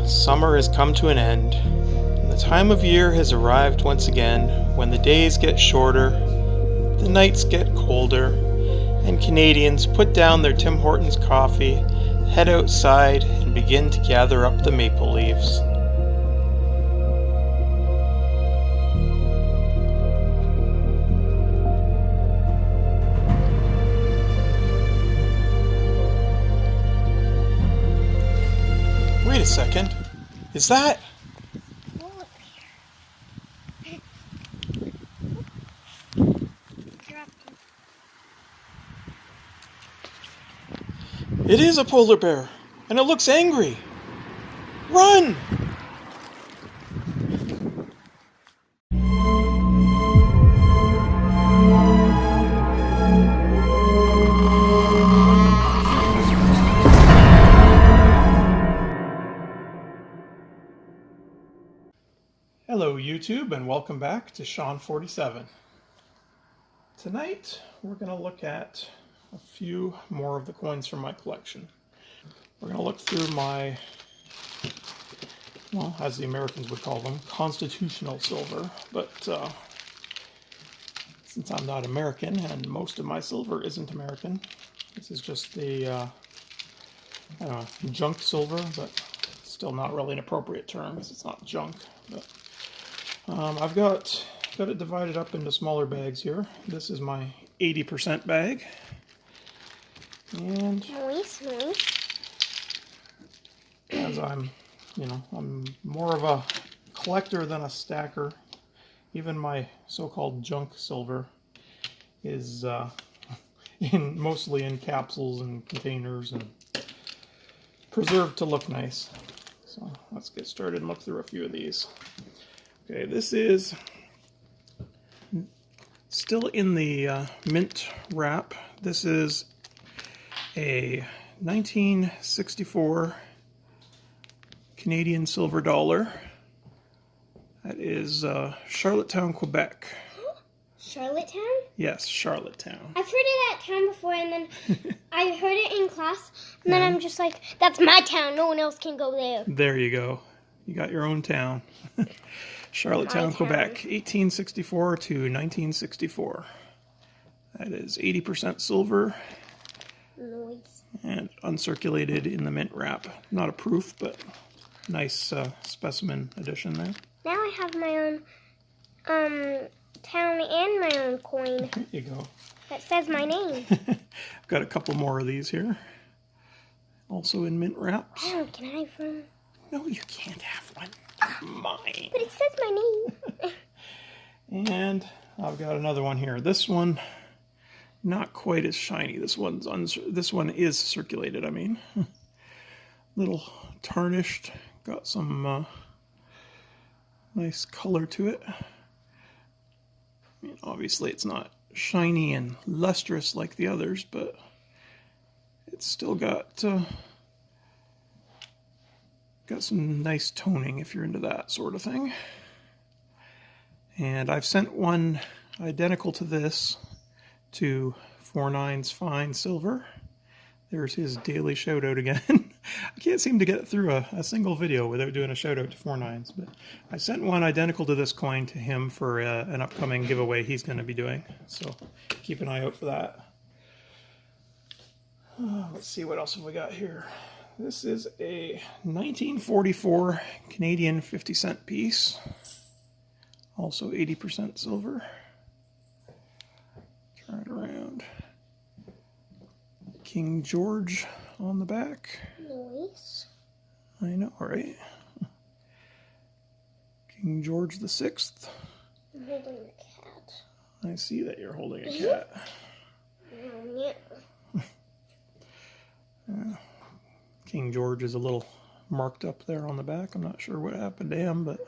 Summer has come to an end, and the time of year has arrived once again when the days get shorter, the nights get colder, and Canadians put down their Tim Hortons coffee, head outside, and begin to gather up the maple leaves. Wait a second. Is that? It is a polar bear, and it looks angry. Run! Hello YouTube, and welcome back to Sean47. Tonight we're going to look at a few more of the coins from my collection. We're going to look through my, well, as the Americans would call them, constitutional silver, but since I'm not American and most of my silver isn't American, this is just the I don't know, junk silver, but still not really an appropriate term because it's not junk. But I've got it divided up into smaller bags here. This is my 80% bag. And as I'm more of a collector than a stacker, even my so-called junk silver is mostly in capsules and containers and preserved to look nice. So let's get started and look through a few of these. Okay, this is still in the mint wrap. This is a 1964 Canadian silver dollar. That is Charlottetown, Quebec. Charlottetown? Yes, Charlottetown. I've heard of that town before, and then I heard it in class, and then I'm just like, that's my town. No one else can go there. There you go. You got your own town. Charlottetown, Quebec, 1864 to 1964. That is 80% silver. Nice. And uncirculated in the mint wrap. Not a proof, but nice specimen edition there. Now I have my own town and my own coin. There you go. That says my name. I've got a couple more of these here. Also in mint wraps. Oh, can I have one? No, you can't have one. Mine. But it says my name. And I've got another one here. This one, not quite as shiny. This one is circulated, I mean. Little tarnished. Got some nice color to it. I mean, obviously it's not shiny and lustrous like the others, but it's still got some nice toning if you're into that sort of thing. And I've sent one identical to this to 49's Fine Silver. There's his daily shout out again. I can't seem to get through a single video without doing a shout out to 49's, but I sent one identical to this coin to him for an upcoming giveaway he's going to be doing. So keep an eye out for that. Let's see, what else have we got here? This is a 1944 Canadian 50-cent piece. Also 80% silver. Turn it around. King George on the back. Nice. I know, right? King George the VI. I'm holding a cat. I see that you're holding a cat. Yeah. King George is a little marked up there on the back. I'm not sure what happened to him, but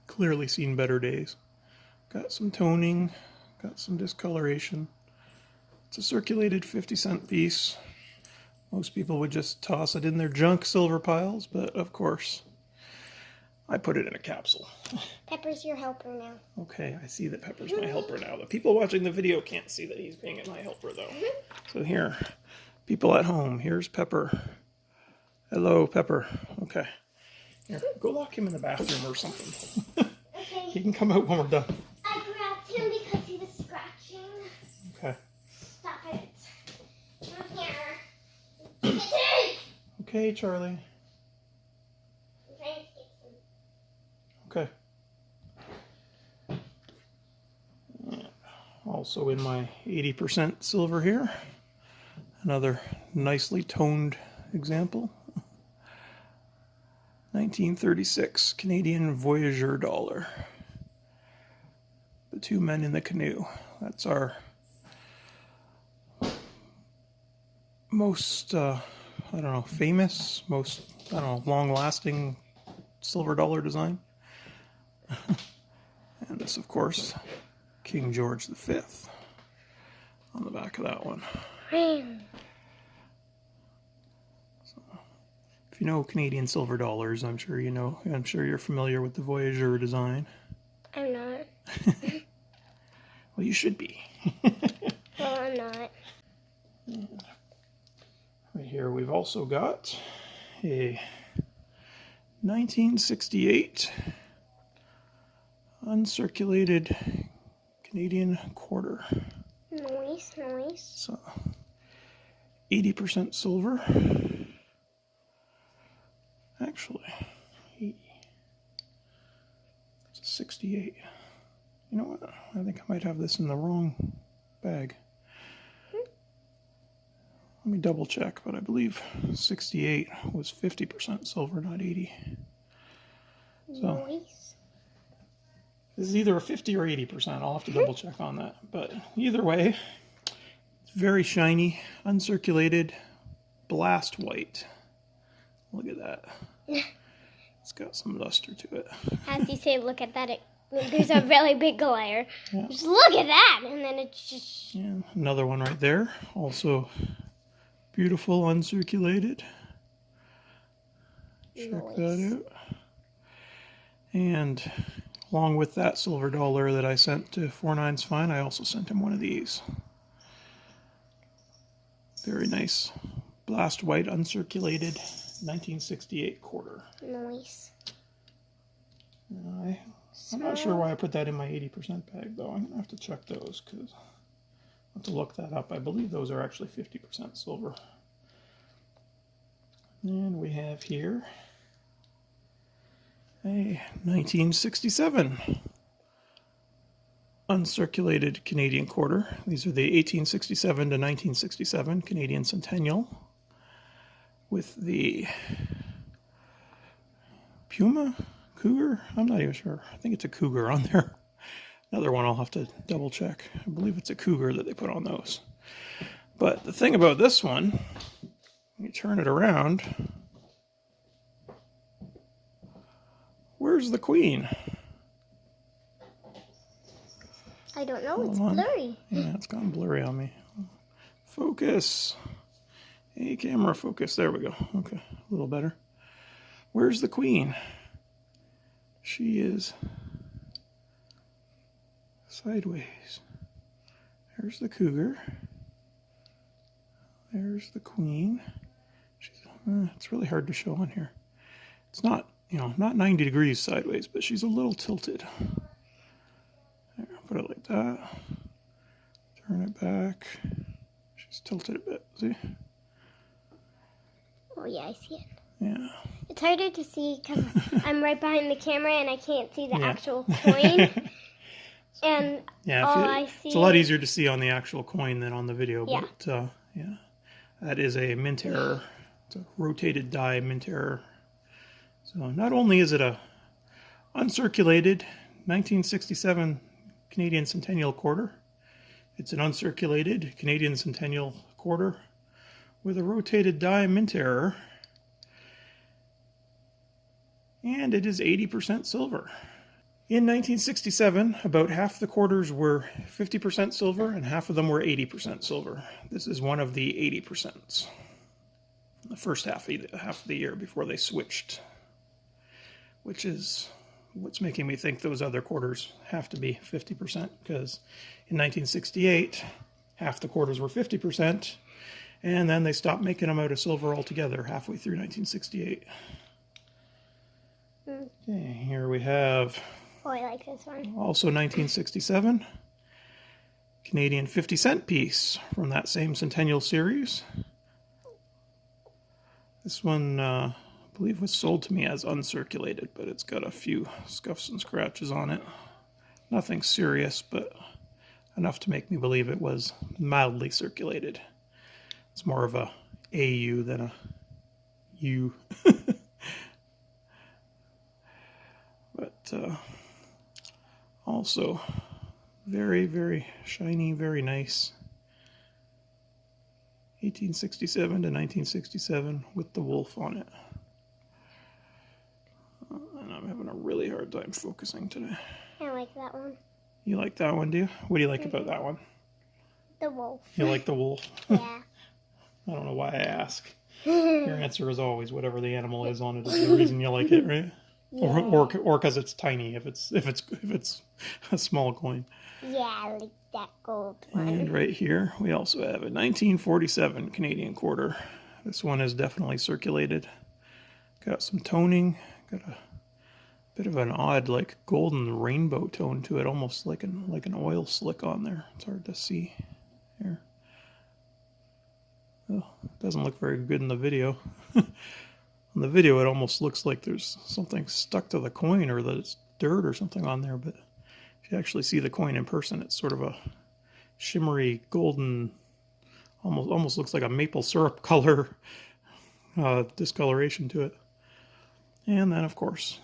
clearly seen better days. Got some toning, got some discoloration. It's a circulated 50-cent piece. Most people would just toss it in their junk silver piles, but of course, I put it in a capsule. Pepper's your helper now. Okay, I see that Pepper's my helper now. The people watching the video can't see that he's being my helper, though. So here, people at home, here's Pepper Hello, Pepper. Okay. Here, go lock him in the bathroom or something. Okay. He can come out when we're done. I grabbed him because he was scratching. Okay. Stop it. Come here. Mintage! Okay, Charlie. I'm trying to get him. Okay. Also in my 80% silver here. Another nicely toned example. 1936 Canadian Voyageur dollar. The two men in the canoe. That's our most, I don't know, famous, most, I don't know, long-lasting silver dollar design. And this, of course, King George V on the back of that one. If you know Canadian silver dollars, I'm sure you know. I'm sure you're familiar with the Voyageur design. I'm not. Well, you should be. Well, I'm not. Right here, we've also got a 1968 uncirculated Canadian quarter. Nice, nice. So 80% silver. Actually, 80. It's a 68. You know what? I think I might have this in the wrong bag. Let me double check, but I believe 68 was 50% silver, not 80. So Nice. this is either a 50 or 80%. I'll have to double check on that. But either way, it's very shiny, uncirculated, blast white. Look at that. It's got some luster to it. As you say, look at that. There's a really big glare. Yeah. Just look at that. And then it's just... Yeah, another one right there. Also beautiful, uncirculated. Check that out. And along with that silver dollar that I sent to Four Nines Fine, I also sent him one of these. Very nice. Blast white, uncirculated, 1968 quarter. Nice. I'm not sure why I put that in my 80% bag, though. I'm going to have to check those, because I'll have to look that up. I believe those are actually 50% silver. And we have here a 1967 uncirculated Canadian quarter. These are the 1867 to 1967 Canadian Centennial with the Puma? Cougar? I'm not even sure. I think it's a Cougar on there. Another one I'll have to double check. I believe it's a Cougar that they put on those. But the thing about this one, when you turn it around, where's the Queen? I don't know. It's blurry. Yeah, it's gone blurry on me. Focus. Hey, camera, focus. There we go. Okay, a little better. Where's the Queen? She is sideways. There's the Cougar. There's the Queen. It's really hard to show on here. It's not, not 90 degrees sideways, but she's a little tilted. There, put it like that. Turn it back. She's tilted a bit, see? Oh, yeah, I see it. Yeah. It's harder to see because I'm right behind the camera and I can't see the actual coin. And I see... It's a lot easier to see on the actual coin than on the video. Yeah. But, yeah. That is a mint error. It's a rotated die mint error. So not only is it a uncirculated 1967 Canadian Centennial quarter, it's an uncirculated Canadian Centennial quarter with a rotated die mint error. And it is 80% silver. In 1967, about half the quarters were 50% silver and half of them were 80% silver. This is one of the 80%. The first half of the year before they switched, which is what's making me think those other quarters have to be 50%, because in 1968, half the quarters were 50% And then they stopped making them out of silver altogether halfway through 1968. Okay, here we have... Oh, I like this one. Also 1967. Canadian 50-cent piece from that same Centennial series. This one, I believe, was sold to me as uncirculated, but it's got a few scuffs and scratches on it. Nothing serious, but enough to make me believe it was mildly circulated. It's more of a AU than a U. But also very, very shiny, very nice. 1867 to 1967 with the wolf on it. And I'm having a really hard time focusing today. I like that one. You like that one, do you? What do you like about that one? The wolf. You like the wolf? Yeah. I don't know why I ask. Your answer is always whatever the animal is on it is the reason you like it, right? Yeah. Or because it's tiny. If it's a small coin. Yeah, I like that gold one. And right here we also have a 1947 Canadian quarter. This one is definitely circulated. Got some toning. Got a bit of an odd, like golden rainbow tone to it, almost like an oil slick on there. It's hard to see here. Oh, it doesn't look very good in the video. In the video, it almost looks like there's something stuck to the coin or that it's dirt or something on there. But if you actually see the coin in person, it's sort of a shimmery golden, almost looks like a maple syrup color discoloration to it. And then, of course,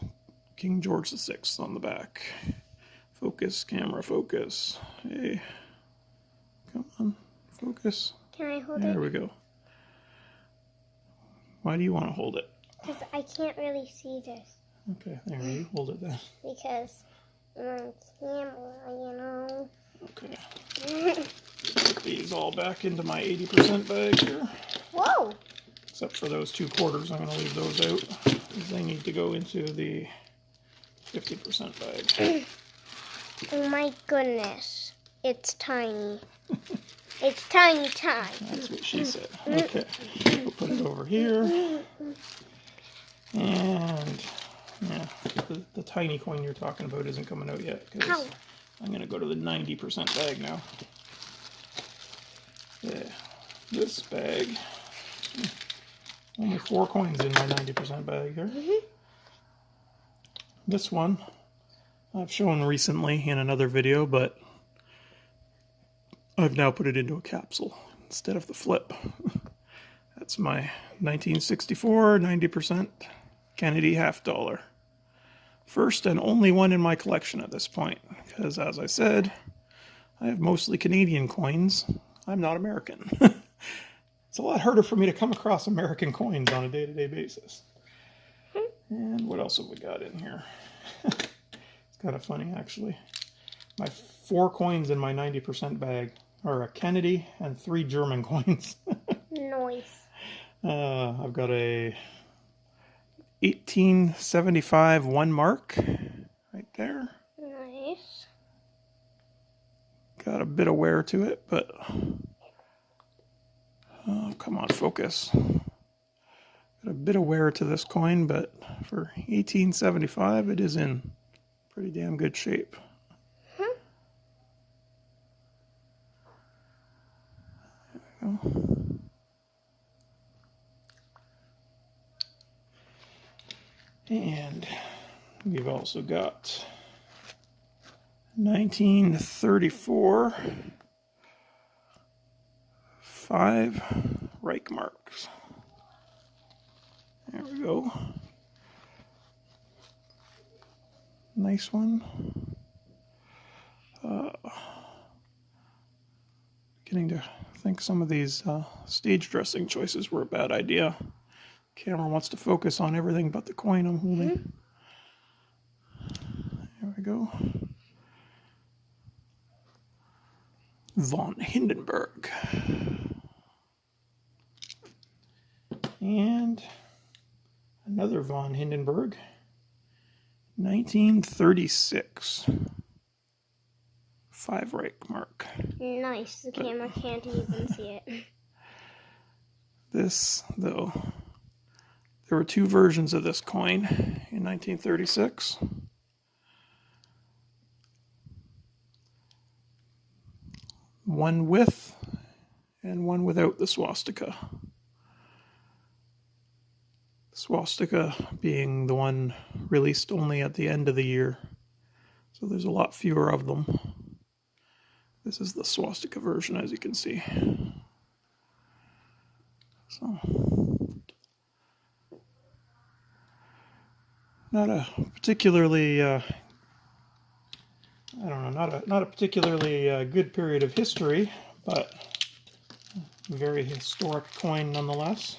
King George VI on the back. Focus, camera, focus. Hey, come on, focus. Can I hold it? There we go. Why do you want to hold it? Because I can't really see this. Okay, there you hold it then. Because I'm on camera, you know. Okay. Put these all back into my 80% bag here. Whoa! Except for those 2 quarters, I'm going to leave those out. Because they need to go into the 50% bag. Oh my goodness. It's tiny. It's tiny. That's what she said. Okay. We'll put it over here. And, yeah, the tiny coin you're talking about isn't coming out yet. Because I'm going to go to the 90% bag now. Yeah. This bag. Only 4 coins in my 90% bag here. This one I've shown recently in another video, but I've now put it into a capsule instead of the flip. That's my 1964 90% Kennedy $50. First and only one in my collection at this point, because as I said, I have mostly Canadian coins. I'm not American. It's a lot harder for me to come across American coins on a day-to-day basis. And what else have we got in here? It's kind of funny, actually. My 4 coins in my 90% bag are a Kennedy and 3 German coins. Nice. I've got a 1875 1 mark right there. Nice. Got a bit of wear to it, but oh, come on, focus. Got a bit of wear to this coin, but for 1875, it is in pretty damn good shape. There we go. And we've also got 1934 5 Reich marks. There we go. Nice one. Beginning to think some of these stage dressing choices were a bad idea. Camera wants to focus on everything but the coin I'm holding. There we go. Von Hindenburg. And another Von Hindenburg. 1936. 5 Reich mark. Nice. The camera can't even see it. This, though, there were two versions of this coin in 1936. One with and one without the swastika. Swastika being the one released only at the end of the year. So there's a lot fewer of them. This is the swastika version, as you can see. So, not a particularly, I don't know, not a particularly good period of history, but a very historic coin nonetheless.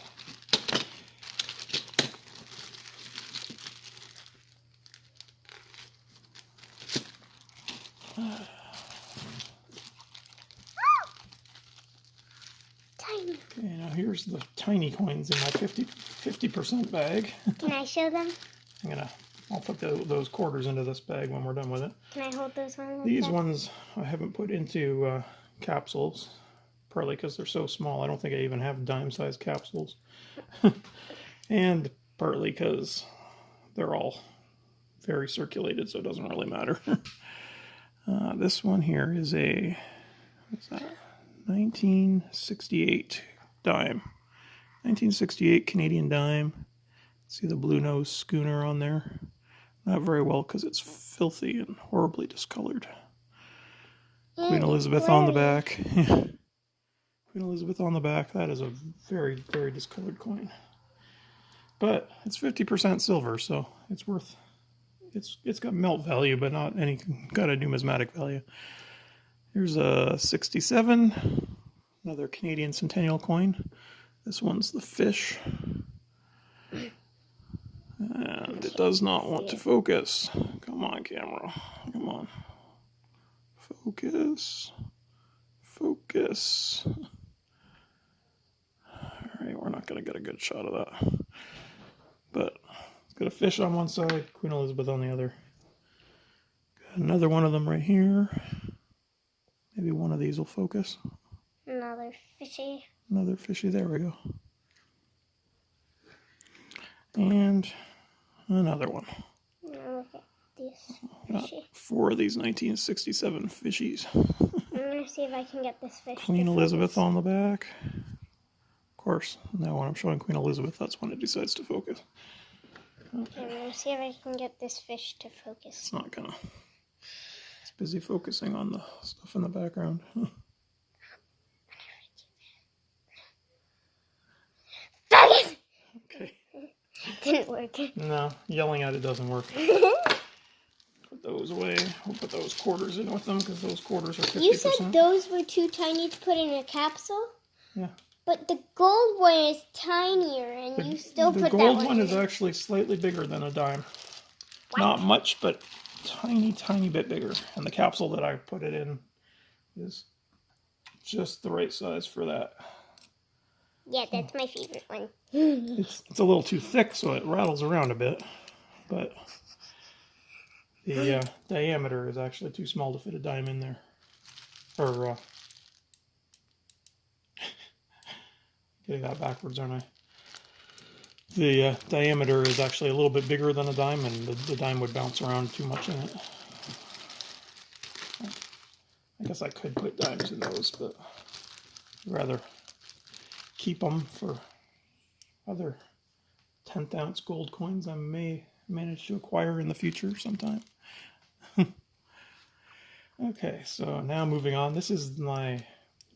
Tiny. Okay, now here's the tiny coins in my 50% bag. Can I show them? I'll put those quarters into this bag when we're done with it. Can I hold those ones? These ones I haven't put into capsules, partly because they're so small. I don't think I even have dime-sized capsules. And partly because they're all very circulated, so it doesn't really matter. This one here is a, what's that? 1968 dime. 1968 Canadian dime. See the blue nose schooner on there? Not very well because it's filthy and horribly discolored. Queen Elizabeth on the back. Queen Elizabeth on the back. That is a very, very discolored coin. But it's 50% silver, so it's worth. It's got melt value, but not any kind of numismatic value. Here's a 67, another Canadian Centennial coin. This one's the fish. And it does not want to focus. Come on, camera. Come on. Focus. Focus. Alright, we're not going to get a good shot of that. But it's got a fish on one side, Queen Elizabeth on the other. Got another one of them right here. Maybe one of these will focus. Another fishy. Another fishy, there we go. And another one. Now look at this Got fishy. 4 of these 1967 fishies. I'm going to see if I can get this fish. Queen Elizabeth on the back. Of course, now when I'm showing Queen Elizabeth, that's when it decides to focus. Okay, I'm going to see if I can get this fish to focus. It's not gonna. It's busy focusing on the stuff in the background. Focus! Okay. Didn't work. No, yelling at it doesn't work. Put those away. We'll put those quarters in with them because those quarters are 50%. You said those were too tiny to put in a capsule? Yeah. But the gold one is tinier, and you still put that one in. The gold one is actually slightly bigger than a dime. What? Not much, but tiny, tiny bit bigger. And the capsule that I put it in is just the right size for that. Yeah, that's my favorite one. It's a little too thick, so it rattles around a bit. But the diameter is actually too small to fit a dime in there. Or, getting that backwards, aren't I? The diameter is actually a little bit bigger than a dime, and the dime would bounce around too much in it. I guess I could put dimes in those, but I'd rather keep them for other 10th ounce gold coins I may manage to acquire in the future sometime. Okay, so now moving on. This is my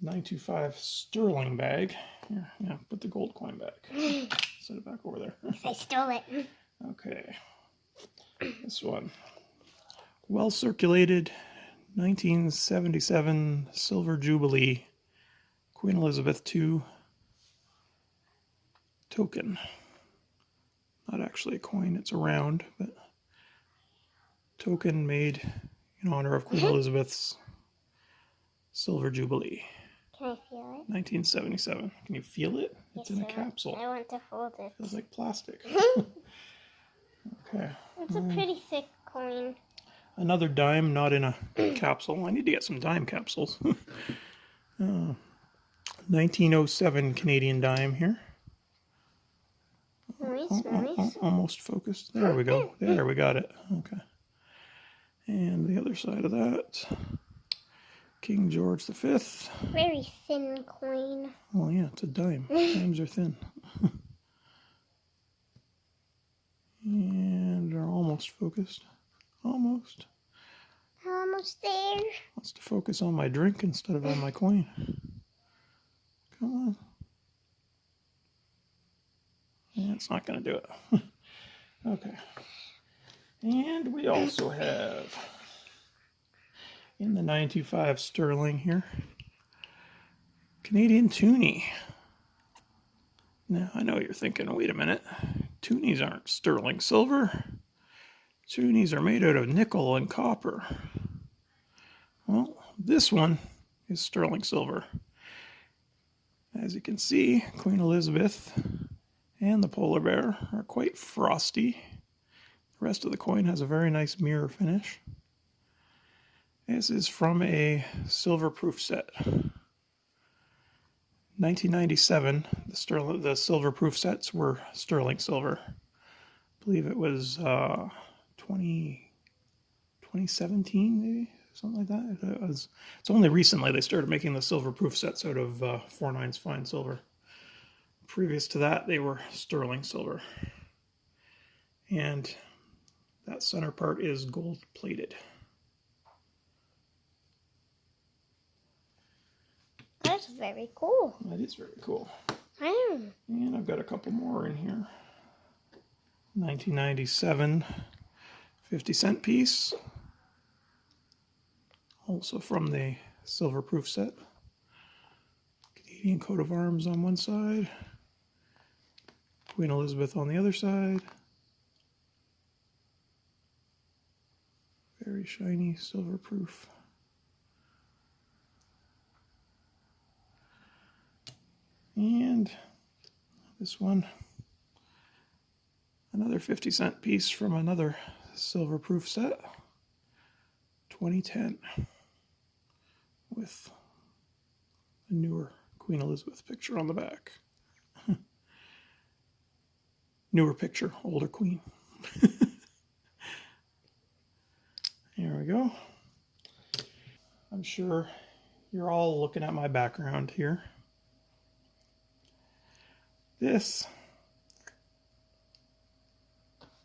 925 sterling bag. Here, yeah, put the gold coin back. Set it back over there. I stole it. Okay. This one. Well circulated 1977 Silver Jubilee Queen Elizabeth II token. Not actually a coin, it's a round, but token made in honor of Queen Elizabeth's Silver Jubilee. Can I feel it? 1977. Can you feel it? Yes, It's in a capsule. I want to hold it. Feels like plastic. Okay. It's a pretty thick coin. Another dime, not in a capsule. I need to get some dime capsules. 1907 Canadian dime here. Nice, nice. Almost focused. There we go. There, we got it. Okay. And the other side of that, King George V. Very thin coin. Oh yeah, it's a dime. Dimes are thin. And they're almost focused. Almost. Almost there. Wants to focus on my drink instead of on my coin. Come on. Yeah, it's not going to do it. Okay. And we also have, in the 925 sterling here, Canadian toonie. Now, I know you're thinking, wait a minute. Toonies aren't sterling silver. Toonies are made out of nickel and copper. Well, this one is sterling silver. As you can see, Queen Elizabeth and the polar bear are quite frosty. The rest of the coin has a very nice mirror finish. This is from a silver proof set. 1997, the silver proof sets were sterling silver. I believe it was 2017, maybe, something like that. It's only recently they started making the silver proof sets out of 4/9 fine silver. Previous to that, they were sterling silver. And that center part is gold plated. That's very cool. That is very cool. And I've got a couple more in here. 1997 50-cent piece. Also from the silver proof set. Canadian coat of arms on one side. Queen Elizabeth on the other side. Very shiny silver proof. And this one, another 50-cent piece from another silver proof set, 2010, with a newer Queen Elizabeth picture on the back. Newer picture, older queen. Here we go. I'm sure you're all looking at my background here. This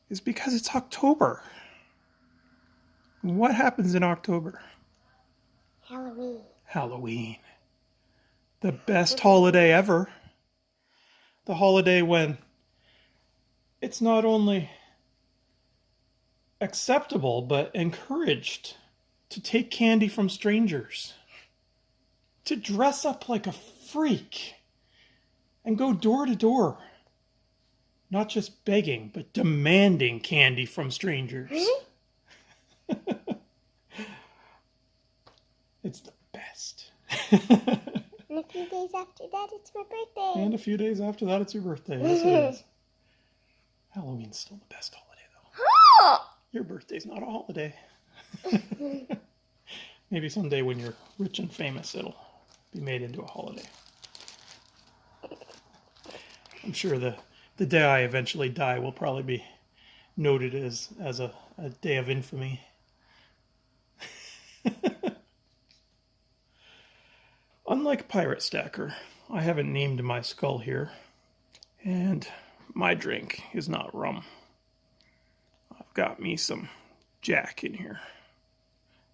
is because it's October. What happens in October? Halloween. Halloween. The best holiday ever. The holiday when it's not only acceptable but encouraged to take candy from strangers, to dress up like a freak and go door to door, not just begging but demanding candy from strangers. It's the best. And a few days after that, it's my birthday. And a few days after that, it's your birthday. Yes, it is. Halloween's still the best holiday, though. Your birthday's not a holiday. Maybe someday when you're rich and famous, it'll be made into a holiday. I'm sure the day I eventually die will probably be noted as a day of infamy. Unlike Pirate Stacker, I haven't named my skull here, and my drink is not rum. I've got me some Jack in here.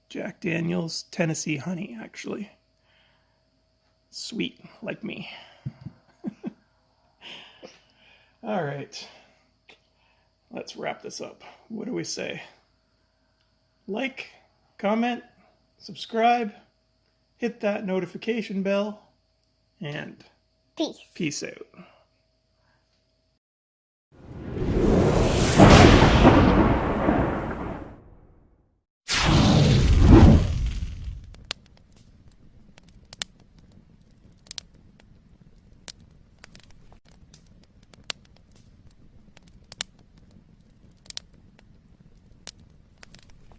Jack Daniel's Tennessee Honey, actually. Sweet, like me. All right. Let's wrap this up. What do we say? Like, comment, subscribe, hit that notification bell, and Peace. peace out.